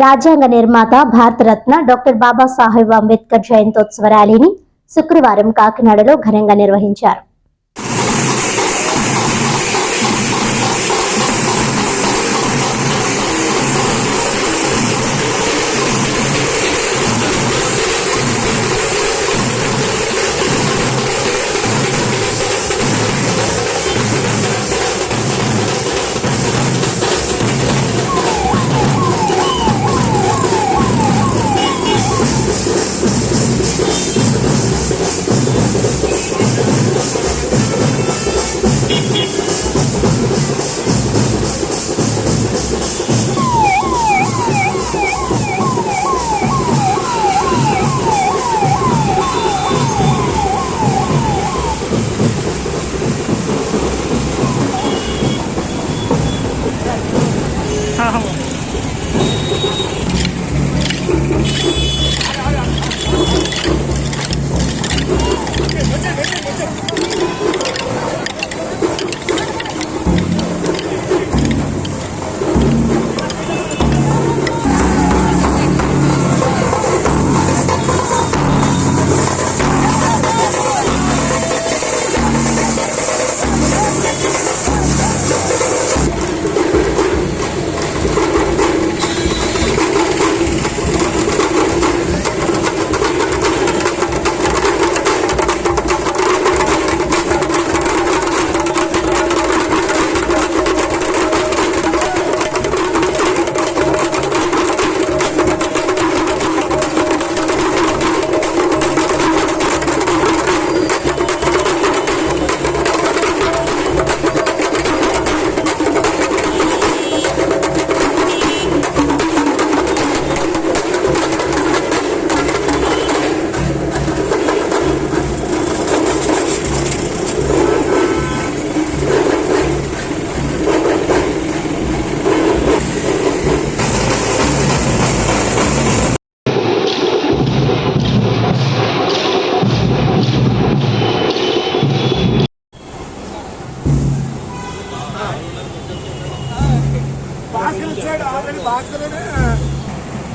రాజ్యాంగ నిర్మాత భారతరత్న డాక్టర్ బాబాసాహెబ్ అంబేద్కర్ జయంతోత్సవ ర్యాలీని శుక్రవారం కాకినాడలో ఘనంగా నిర్వహించారు.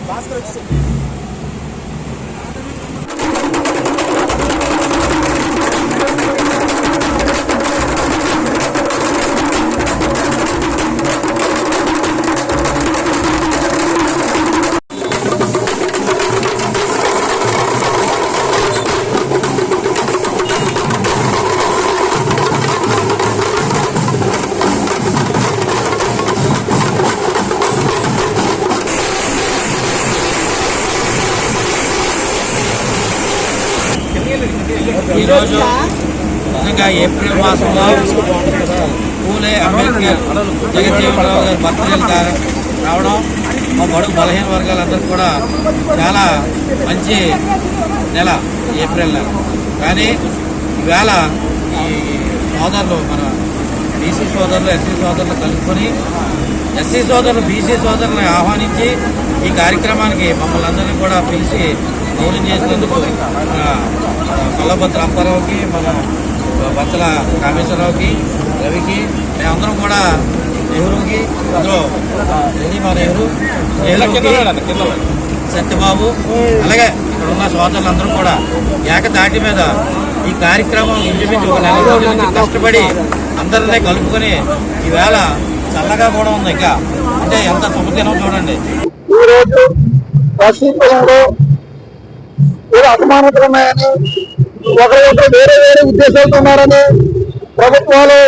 భాస్కర్ వచ్చింది. ఈరోజు నిజంగా ఏప్రిల్ మాసంలో పూలే అంబేద్కర్ జగజ్జీవనరావు గారి బర్త్డేలు రావడం మా బడుగు బలహీన వర్గాలందరూ కూడా చాలా మంచి నెల ఏప్రిల్ నెల. కానీ ఈవేళ ఈ సోదరులు మన బీసీ సోదరులు ఎస్సీ సోదరులు కలుపుకొని ఎస్సీ సోదరులు బీసీ సోదరులను ఆహ్వానించి ఈ కార్యక్రమానికి మమ్మల్ని అందరినీ కూడా పిలిచి గౌరవం చేసినందుకు కొల్లభద్ర అప్పారావుకి, మన బచ్చల కామేశ్వరరావుకి, రవికి, మేమందరం కూడా నెహ్రూకి, అందులో మా నెహ్రూ, సత్యబాబు, అలాగే ఇక్కడ ఉన్న సోదరులందరూ కూడా ఏకతాటి మీద ఈ కార్యక్రమం ఇంచుమించు ఒక నెల రోజులకి కష్టపడి అందరినీ కలుపుకొని ఈవేళ చల్లగా కూడా ఉంది. ఇంకా అంటే ఎంత శుభదినం చూడండి. అసమానతలు ఉన్నాయని, ఒకరు వేరే వేరే ఉద్దేశాలతో ఉన్నారని ప్రభుత్వాలు,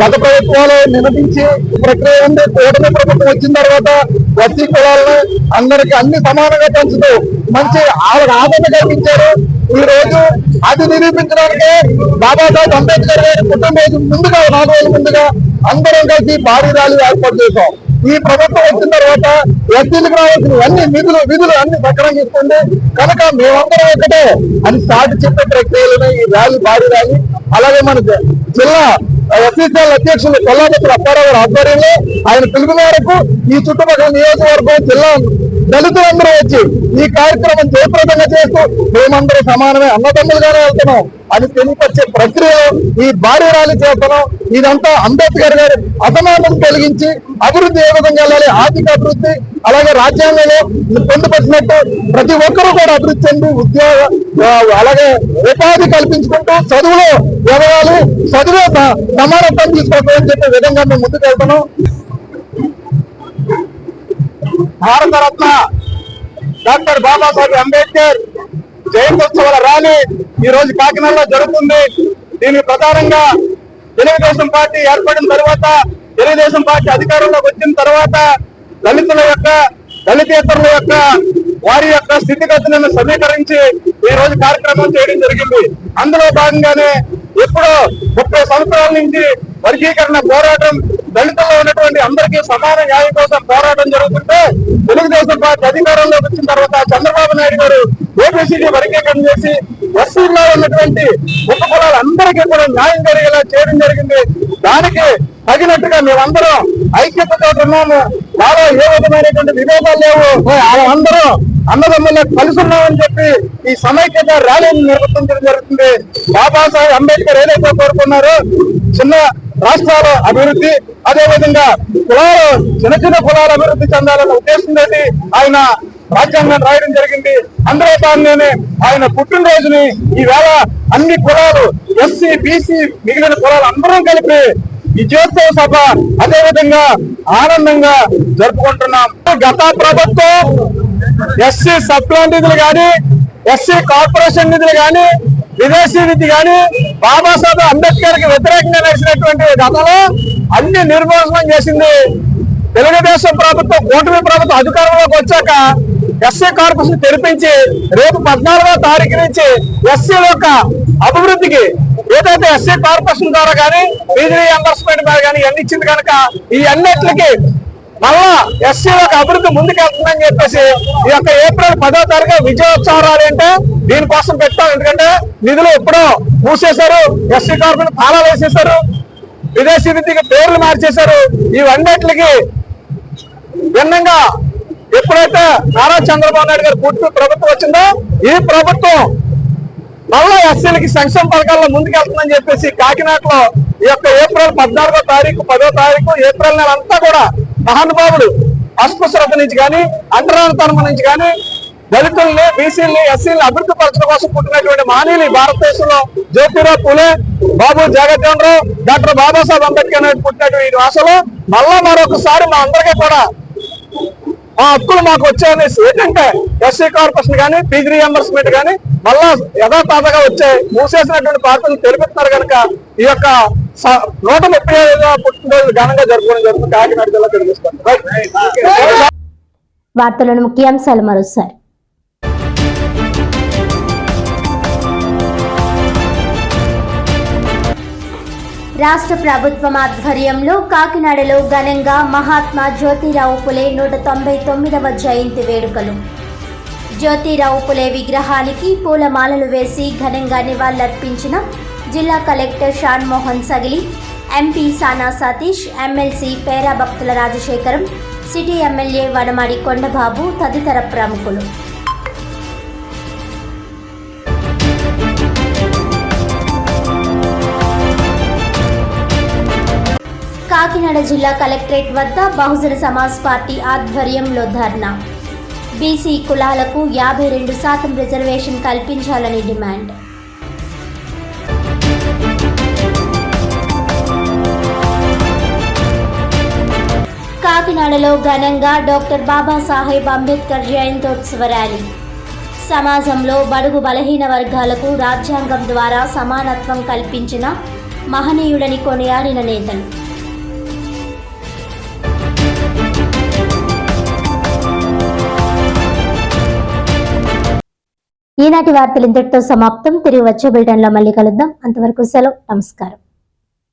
గత ప్రభుత్వాలు నినదించి ప్రక్రియ ఉంది. కూటమి ప్రభుత్వం వచ్చిన తర్వాత ఎస్సీ కులాలను అందరికి అన్ని సమానంగా పెంచుతూ మంచి వాళ్ళకి ఆదరణ కల్పించారు. ఈ రోజు అది నిరూపించడానికి బాబాసాహెబ్ అంబేద్కర్ గారి పుట్టినరోజు ముందుగా 4 రోజుల ముందుగా అందరం కలిసి భారీ ర్యాలీ ఏర్పాటు చేశాం. ఈ ప్రభుత్వం వచ్చిన తర్వాత ఎస్సీలకు రావాల్సిన అన్ని విధులు అన్ని సక్రమంగా ఇస్తుంది కనుక మేమందరం ఒకటే అని సాటి చెప్పే ప్రక్రియలోనే ఈ ర్యాలీ, భారీ ర్యాలీ. అలాగే మన జిల్లా ఎస్సీసీఎల్ అధ్యక్షులు కొల్లభద్ర అప్పారావు గారి ఆధ్వర్యంలో ఆయన పిలుపు మేరకు ఈ చుట్టుపక్కల నియోజకవర్గం జిల్లా దళితులందరూ వచ్చి ఈ కార్యక్రమం జయప్రదంగా చేస్తూ మేమందరూ సమానమే అన్నదమ్ములుగానే వెళ్తున్నాం. అని తెలియపరిచే ప్రక్రియ ఈ భారీ ర్యాలీ చేతనం. ఇదంతా అంబేద్కర్ గారి అసమానం కలిగించి అభివృద్ధి ఏ విధంగా వెళ్ళాలి, ఆర్థిక అభివృద్ధి, అలాగే రాజ్యాంగంలో పొందుపరిచినట్టు ప్రతి ఒక్కరూ కూడా అభివృద్ధి చెంది అలాగే ఉపాధి కల్పించుకుంటూ చదువులో ఎదగాలి, చదువే సమానత్వం తీసుకోవాలని చెప్పే విధంగా మేము ముందుకు వెళ్తున్నాం. భారతరత్న డాక్టర్ బాబాసాహెబ్ అంబేద్కర్ జయంత్యోత్సవాల ర్యాలీ ఈ రోజు కాకినాడలో జరుగుతుంది. దీనికి ప్రధానంగా తెలుగుదేశం పార్టీ ఏర్పడిన తర్వాత, తెలుగుదేశం పార్టీ అధికారంలోకి వచ్చిన తర్వాత దళితేతరుల యొక్క వారి యొక్క స్థితిగతులను సమీకరించి ఈ రోజు కార్యక్రమం చేయడం జరిగింది. అందులో భాగంగానే ఎప్పుడో 30 సంవత్సరాల నుంచి వర్గీకరణ పోరాటం, దళితుల్లో ఉన్నటువంటి అందరికీ సమాన న్యాయం కోసం పోరాటం జరుగుతుంటే, తెలుగుదేశం పార్టీ అధికారంలోకి వచ్చిన తర్వాత చంద్రబాబు నాయుడు గారు ఓబీసీని వర్గీకరణ చేసి ఎస్సీలో ఉన్నటువంటి ఉప కులాలందరికీ కూడా న్యాయం జరిగేలా చేయడం జరిగింది. దానికి తగినట్టుగా మేమందరం ఐక్యతతో ఉన్నాము. నాలో ఏ విధమైనటువంటి విభేదాలు లేవు, అందరూ అన్నదమ్ముల్లో కలిసి ఉన్నామని చెప్పి ఈ సమైక్యత ర్యాలీని నిర్వర్తించడం జరుగుతుంది. బాబాసాహెబ్ అంబేద్కర్ ఏదైతే కోరుకున్నారో చిన్న రాష్ట్రాల అభివృద్ధి, అదేవిధంగా కులాలు చిన్న కులాల అభివృద్ధి చెందాలన్న ఉద్దేశంతో ఆయన రాజ్యాంగాన్ని రాయడం జరిగింది. అందులో భాగంగానే ఆయన పుట్టినరోజుని ఈవేళ అన్ని కులాలు, ఎస్సీ, బీసీ, మిగిలిన కులాలు అందరం కలిపి విజయోత్సవ సభ అదేవిధంగా ఆనందంగా జరుపుకుంటున్నాం. గత ప్రభుత్వం ఎస్సీ సప్లాన్ నిధులు కానీ, ఎస్సీ కార్పొరేషన్ నిధులు కానీ, విదేశీ నిధి కానీ బాబాసాహెబ్ అంబేద్కర్ కి వ్యతిరేకంగా నడిచినటువంటి గతంలో అన్ని నిర్మూలనం చేసింది. తెలుగుదేశం ప్రభుత్వం, కూటమి ప్రభుత్వం అధికారంలోకి వచ్చాక ఎస్సీ కార్పొరేషన్ తెరిపించి రేపు 14వ తారీఖు నుంచి ఎస్సీల యొక్క అభివృద్ధికి ఏదైతే ఎస్సీ కార్పొరేషన్ ద్వారా కానీ, ఫీజు రీయింబర్స్మెంట్ ద్వారా కానీ ఇవన్నీ ఇచ్చింది కనుక ఈ అన్నిటికి మళ్ళా ఎస్సీ యొక్క అభివృద్ధి ముందుకెళ్తుందని చెప్పేసి ఈ యొక్క ఏప్రిల్ 10వ తారీఖు విజయోత్సవాలు అంటే దీనికోసం పెట్టాం. ఎందుకంటే నిధులు ఎప్పుడో మూసేశారు, ఎస్సీ కార్పొరేషన్ తాళాలు వేసేశారు, విదేశీ నిధికి పేర్లు మార్చేశారు. ఇవన్నిటికి భిన్నంగా ఎప్పుడైతే నారా చంద్రబాబు నాయుడు గారు పూర్తి ప్రభుత్వం వచ్చిందో ఈ ప్రభుత్వం మళ్ళా ఎస్సీలకి సంక్షేమ పథకాల్లో ముందుకెళ్తుందని చెప్పేసి కాకినాడలో ఈ యొక్క ఏప్రిల్ 14వ తారీఖు 10వ తారీఖు ఏప్రిల్ నెల అంతా కూడా మహానుభావులు అస్పృశ్యత నుంచి కానీ, అంటరానితనం నుంచి కానీ, దళితుల్ని, బీసీలని, ఎస్సీలని అభివృద్ధి పరచడం కోసం పుట్టినటువంటి మహనీయులు భారతదేశంలో జ్యోతిరావు పూలే, బాబు జగజ్జీవన్ రావు, డాక్టర్ బాబాసాహెబ్ అంబేద్కర్ నాయుడు పుట్టినటువంటి ఈ భాషలో మళ్ళా మరొకసారి మా అందరికీ కూడా ఆ హక్కులు మాకు వచ్చాయనేసి ఏంటంటే ఎస్సీ కార్పొరేషన్ కానీ, ఫీజు రీయింబర్స్మెంట్ కానీ మళ్ళా యథాతాతగా వచ్చాయి. మూసేసినటువంటి పార్టీలు తెలుపుతున్నారు కనుక ఈ యొక్క 135వ పుట్టినరోజు ఘనంగా జరుపుకోవడం జరుగుతుంది కాకినాడ జిల్లా తెలుగుదేశం. వార్తలను ముఖ్యాంశాలు మరోసారి. రాష్ట్ర ప్రభుత్వం ఆధ్వర్యంలో కాకినాడలో ఘనంగా మహాత్మా జ్యోతిరావు పులే 199వ జయంతి వేడుకలు. జ్యోతిరావు పులే విగ్రహానికి పూలమాలలు వేసి ఘనంగా నివాళులర్పించిన జిల్లా కలెక్టర్ షాన్ మోహన్ సగిలి, ఎంపీ సానా సతీష్, ఎమ్మెల్సీ పేరా భక్తుల రాజశేఖరం, సిటీ ఎమ్మెల్యే వనమాడి కొండబాబు తదితర ప్రముఖులు. కాకినాడ జిల్లా కలెక్టరేట్ వద్ద బహుజన సమాజ్ పార్టీ ఆధ్వర్యంలో ధర్నా. బీసీ కులాలకు 52% రిజర్వేషన్ కల్పించాలని డిమాండ్. కాకినాడలో ఘనంగా డాక్టర్ బాబాసాహెబ్ అంబేద్కర్ జయంతోత్సవ ర్యాలీ. సమాజంలో బడుగు బలహీన వర్గాలకు రాజ్యాంగం ద్వారా సమానత్వం కల్పించిన మహనీయుడని కొనియాడిన నేతలు. ఈనాటి వార్తలు ఇంతటితో సమాప్తం. తిరిగి వచ్చే బులెటిన్లో మళ్ళీ కలుద్దాం. అంతవరకు సెలవు. నమస్కారం.